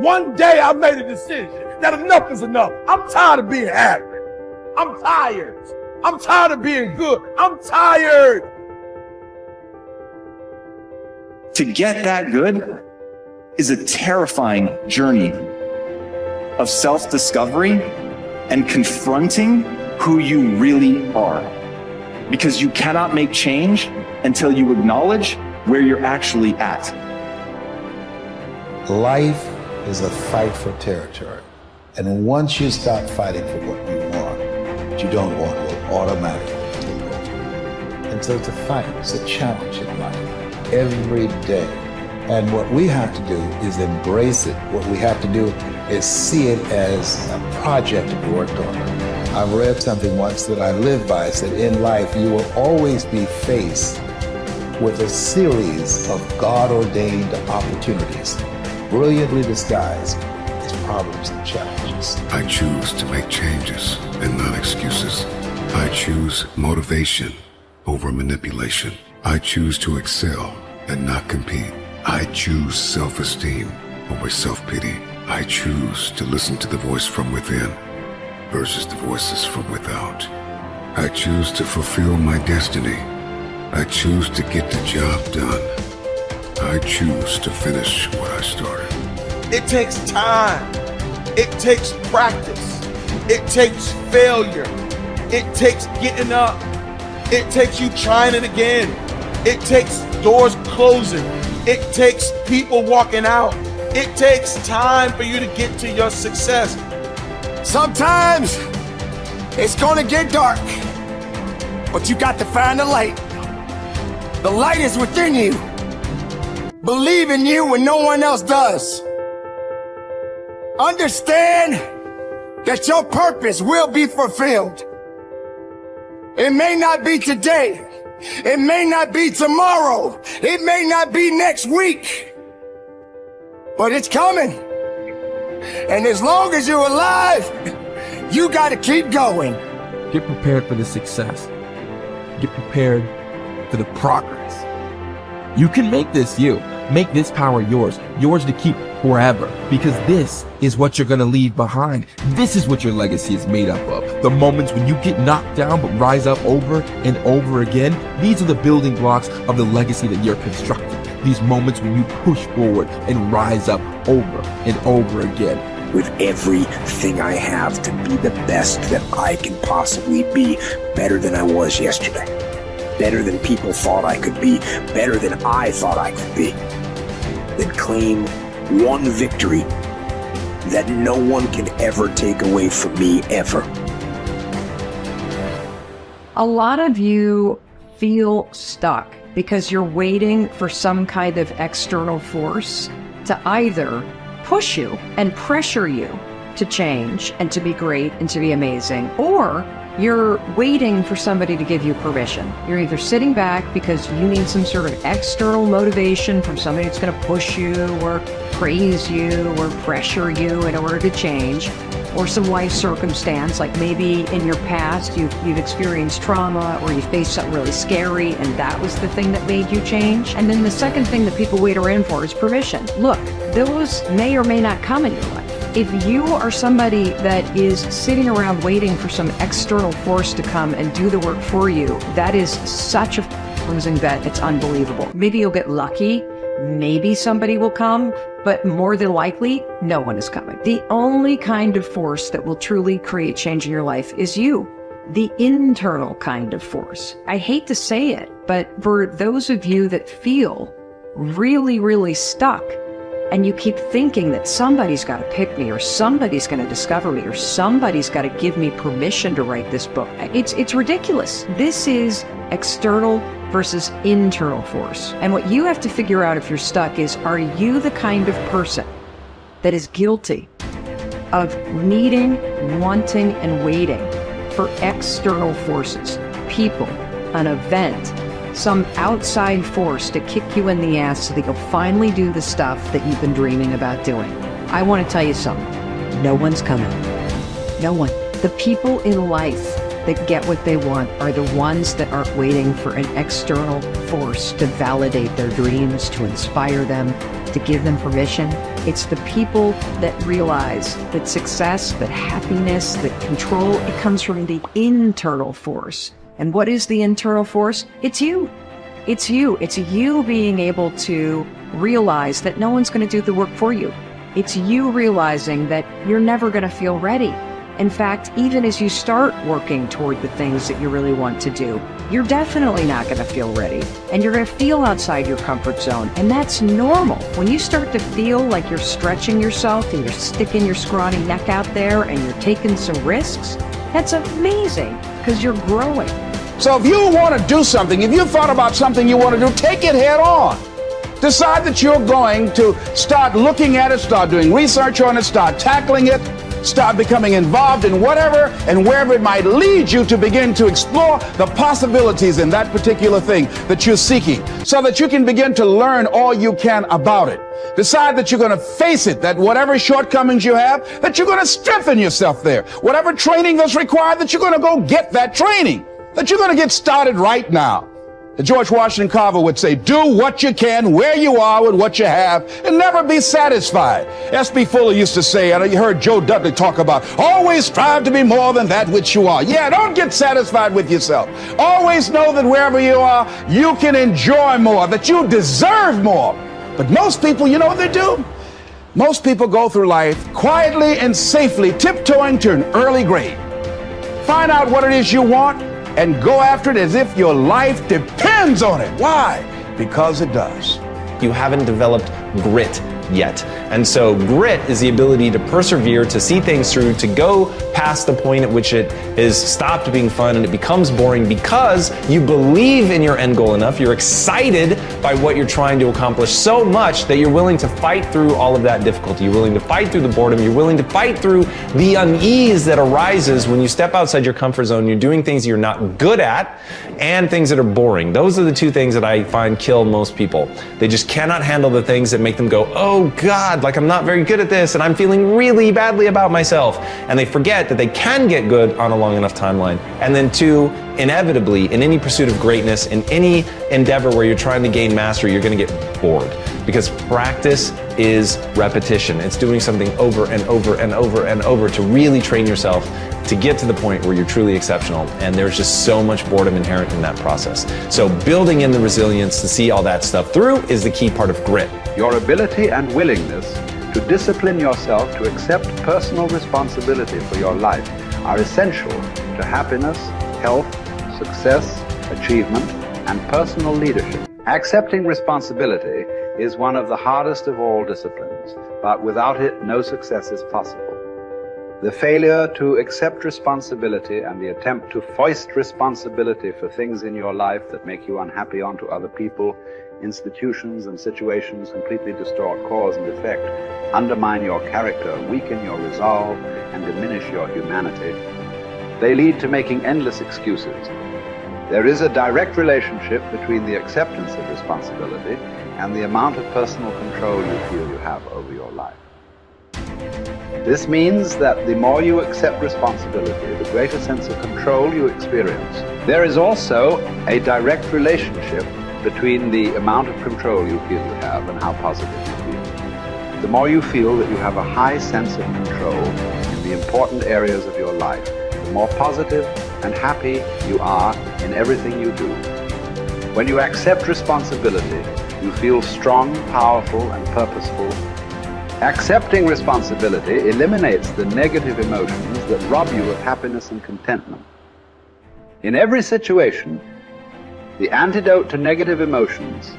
one day I made a decision that enough is enough. I'm tired of being average. I'm tired. I'm tired of being good. I'm tired. To get that good is a terrifying journey of self-discovery and confronting who you really are. Because you cannot make change until you acknowledge where you're actually at. Life is a fight for territory. And once you stop fighting for what you want, what you don't want will automatically take over. And so it's a fight, it's a challenge in life, every day. And what we have to do is embrace it. What we have to do is see it as a project to be worked on. I've read something once that I live by. It said, in life, you will always be faced with a series of God-ordained opportunities, brilliantly disguised as problems and challenges. I choose to make changes and not excuses. I choose motivation over manipulation. I choose to excel and not compete. I choose self-esteem over self-pity. I choose to listen to the voice from within versus the voices from without. I choose to fulfill my destiny. I choose to get the job done. I choose to finish what I started. It takes time. It takes practice. It takes failure. It takes getting up. It takes you trying it again. It takes doors closing. It takes people walking out. It takes time for you to get to your success. Sometimes it's gonna get dark, but you got to find the light. The light is within you. Believe in you when no one else does. Understand that your purpose will be fulfilled. It may not be today. It may not be tomorrow. It may not be next week. But it's coming. And as long as you're alive, you got to keep going. Get prepared for the success. Get prepared for the progress. You can make this you. Make this power yours. Yours to keep forever. Because this is what you're going to leave behind. This is what your legacy is made up of. The moments when you get knocked down but rise up over and over again. These are the building blocks of the legacy that you're constructing. These moments when you push forward and rise up over and over again. With everything I have to be the best that I can possibly be, better than I was yesterday. Better than people thought I could be, better than I thought I could be. Then claim one victory that no one can ever take away from me, ever. A lot of you feel stuck because you're waiting for some kind of external force to either push you and pressure you to change and to be great and to be amazing, or you're waiting for somebody to give you permission. You're either sitting back because you need some sort of external motivation from somebody that's going to push you or praise you or pressure you in order to change, or some life circumstance, like maybe in your past you've experienced trauma or you faced something really scary and that was the thing that made you change. And then the second thing that people wait around for is permission. Look, those may or may not come in your life. If you are somebody that is sitting around waiting for some external force to come and do the work for you, that is such a losing bet, it's unbelievable. Maybe you'll get lucky, maybe somebody will come, but more than likely, no one is coming. The only kind of force that will truly create change in your life is you. The internal kind of force. I hate to say it, but for those of you that feel really, really stuck, and you keep thinking that somebody's got to pick me, or somebody's going to discover me, or somebody's got to give me permission to write this book. It's ridiculous. This is external versus internal force. And what you have to figure out if you're stuck is, are you the kind of person that is guilty of needing, wanting, and waiting for external forces, people, an event, some outside force to kick you in the ass so that you'll finally do the stuff that you've been dreaming about doing? I want to tell you something. No one's coming. No one. The people in life that get what they want are the ones that aren't waiting for an external force to validate their dreams, to inspire them, to give them permission. It's the people that realize that success, that happiness, that control, it comes from the internal force. And what is the internal force? It's you. It's you. It's you being able to realize that no one's going to do the work for you. It's you realizing that you're never going to feel ready. In fact, even as you start working toward the things that you really want to do, you're definitely not going to feel ready. And you're going to feel outside your comfort zone. And that's normal. When you start to feel like you're stretching yourself and you're sticking your scrawny neck out there and you're taking some risks, that's amazing because you're growing. So if you want to do something, if you thought about something you want to do, take it head on. Decide that you're going to start looking at it, start doing research on it, start tackling it, start becoming involved in whatever and wherever it might lead you to begin to explore the possibilities in that particular thing that you're seeking so that you can begin to learn all you can about it. Decide that you're going to face it, that whatever shortcomings you have, that you're going to strengthen yourself there. Whatever training that's required, that you're going to go get that training, that you're going to get started right now. George Washington Carver would say, do what you can, where you are with what you have, and never be satisfied. S.B. Fuller used to say, and you heard Joe Dudley talk about, always strive to be more than that which you are. Yeah, don't get satisfied with yourself. Always know that wherever you are, you can enjoy more, that you deserve more. But most people, you know what they do? Most people go through life quietly and safely, tiptoeing to an early grave. Find out what it is you want, and go after it as if your life depends on it. Why? Because it does. You haven't developed grit yet. And so grit is the ability to persevere, to see things through, to go past the point at which it is stopped being fun and it becomes boring because you believe in your end goal enough, you're excited by what you're trying to accomplish so much that you're willing to fight through all of that difficulty. You're willing to fight through the boredom. You're willing to fight through the unease that arises when you step outside your comfort zone. You're doing things you're not good at and things that are boring. Those are the two things that I find kill most people. They just cannot handle the things that make them go, oh God, like I'm not very good at this and I'm feeling really badly about myself. And they forget that they can get good on a long enough timeline. And then two, inevitably, in any pursuit of greatness, in any endeavor where you're trying to gain mastery, you're going to get bored. Because practice is repetition. It's doing something over and over and over and over to really train yourself to get to the point where you're truly exceptional. And there's just so much boredom inherent in that process. So building in the resilience to see all that stuff through is the key part of grit. Your ability and willingness to discipline yourself to accept personal responsibility for your life are essential to happiness, health, success, achievement, and personal leadership. Accepting responsibility is one of the hardest of all disciplines, but without it, no success is possible. The failure to accept responsibility and the attempt to foist responsibility for things in your life that make you unhappy onto other people, institutions, and situations completely distort cause and effect, undermine your character, weaken your resolve, and diminish your humanity. They lead to making endless excuses. There is a direct relationship between the acceptance of responsibility and the amount of personal control you feel you have over your life. This means that the more you accept responsibility, the greater sense of control you experience. There is also a direct relationship between the amount of control you feel you have and how positive you feel. The more you feel that you have a high sense of control in the important areas of your life, the more positive and happy you are in everything you do. When you accept responsibility, you feel strong, powerful, and purposeful. Accepting responsibility eliminates the negative emotions that rob you of happiness and contentment. In every situation, the antidote to negative emotions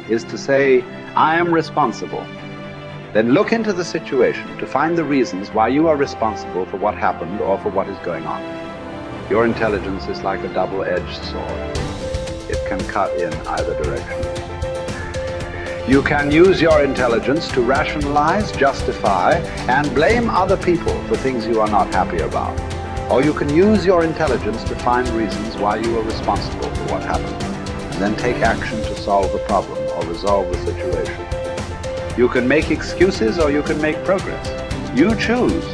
is to say, I am responsible. Then look into the situation to find the reasons why you are responsible for what happened or for what is going on. Your intelligence is like a double-edged sword. It can cut in either direction. You can use your intelligence to rationalize, justify, and blame other people for things you are not happy about. Or you can use your intelligence to find reasons why you are responsible for what happened, and then take action to solve the problem or resolve the situation. You can make excuses or you can make progress. You choose.